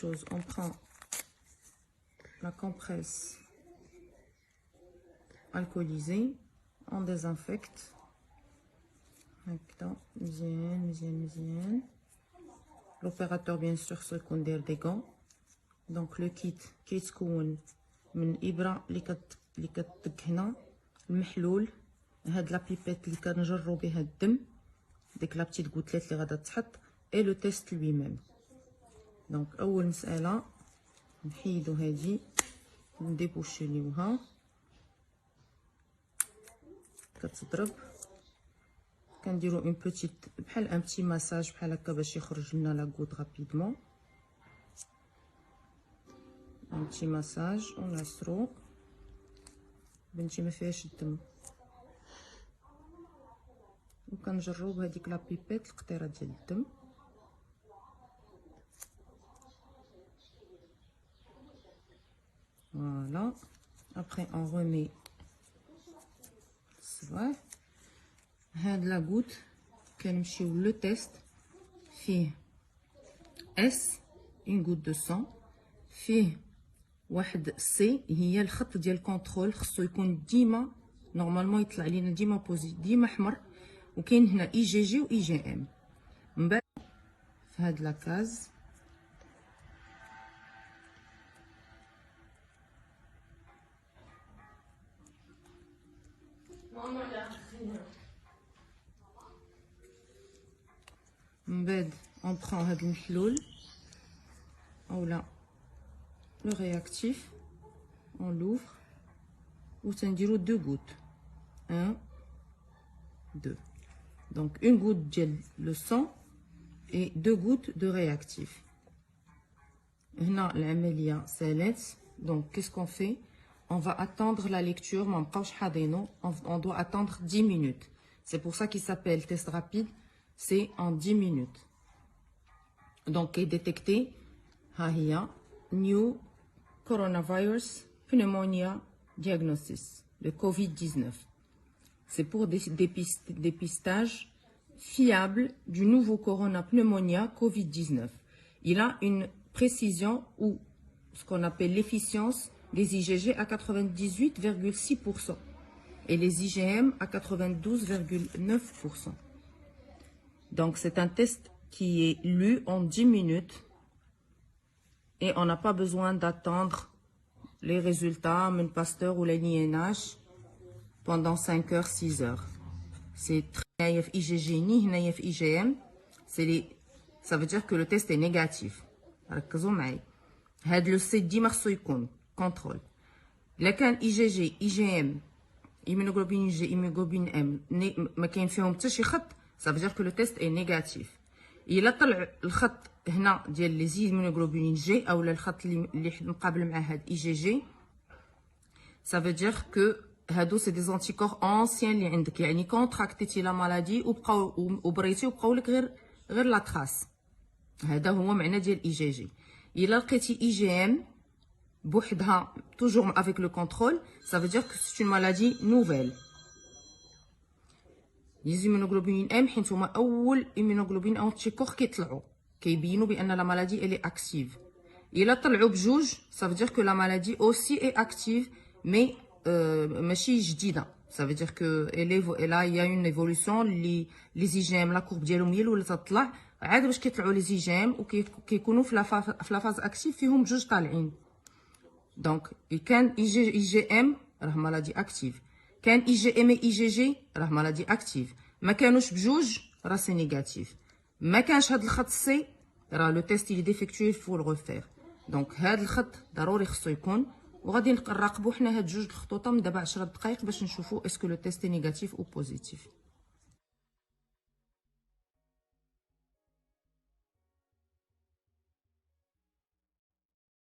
choses. On prend la compresse alcoolisée, on désinfecte. L'opérateur bien sûr secondaire des gants. Donc le kit كيتكون من إبرة اللي كتدق هنا، المحلول، هاد لا بيبيت اللي كنجرو بها الدم، ديك لا بتيت غوتليت اللي غادا تحط، اي لو تيست لوي ميم. دونك اول مسألة نحيدو هادي نديبوشيليوها، كتضرب، كنديرو اون بوتيت بحال ان بتي ماساج بحال هكا باش يخرج لنا لا غوت رابيدمون. ان بتي ماساج ونعصرو بنتي ما فيهاش الدم، وكنجرو بهاديك لا بيبيت القطيره ديال الدم. Voilà. Après, on remet الصباح. هاد لا غوت كنمشيو لو تيست فيه اس اون غوت دو سون، فيه واحد سي هي الخط ديال كونترول، خصو يكون ديما نورمالمون يطلع لينا ديما ديما احمر، وكاين هنا اي جي جي و اي جي ام. من بعد في هاد لاكاز من بعد اون برون هاد المحلول اولا لو رياكتيف، اون لوفر و تنديرو دو غوت، 1 2. Donc une goutte de le sang et 2 gouttes de réactif. Là, l'amalia s'élève. Donc qu'est-ce qu'on fait? On va attendre la lecture. On doit attendre 10 minutes. C'est pour ça qu'il s'appelle test rapide. C'est en 10 minutes. Donc est détecté new coronavirus pneumonia diagnosis, le COVID-19. C'est pour dépistage fiable du nouveau corona pneumonia COVID-19. Il a une précision ou ce qu'on appelle l'efficience des IgG à 98,6% et les IgM à 92,9%. Donc c'est un test qui est lu en 10 minutes et on n'a pas besoin d'attendre les résultats من Pasteur ou l'INH pendant 5 heures, 6 heures. C'est très IgG ni هنايا في IgM. Ça veut dire que le test est négatif. ركزوا معايا. هاد لو سي ديما خصو يكون كونترول. إلا كان IgG IgM immunoglobulin G immunoglobulin M ما كاين فيهم حتى شي خط، ça veut dire que le test est négatif. إلا طلع الخط هنا ديال لي immunoglobulin G أو الخط اللي مقابل مع هاد IgG، ça veut dire que هادو سي دي انتيكور انسيان اللي عندك، يعني كونتراكتيتي لا مالادي وبريتي وبقاو لك غير لا تراس. هذا هو معنى ديال اي جي جي. الا لقيتي اي جي ام بوحدها توجور افيك لو كونترول، ça veut dire que c'est une maladie nouvelle. لي زيمونوغلوبولين ام حيت هما اول ايمونوغلوبولين انتيكور كيطلعوا كيبينوا بان لا مالادي الي اكتيف. الا طلعوا بجوج ça veut dire que la maladie aussi est active mais ماشي جديده. ça veut dire que là il y a une évolution les IgM la courbe ديالهم هي اللي تطلع عاد باش كيطلعوا لي IgM وكيكونوا في لا فاز اكتيف فيهم بجوج طالعين. دونك كان IgM راه مالادي اكتيف، كان IgM IgG راه مالادي اكتيف، ما كانوش بجوج راه سي نيجاتيف، ما كانش هاد الخط سي راه لو تيست اللي ديفيكتوي فور غوفير. دونك هاد الخط ضروري خصو يكون، وغادي نراقبوا حنا هاد جوج الخطوطه من دابا 10 دقائق باش نشوفوا اسكو لو تيست نيجاتيف او بوزيتيف.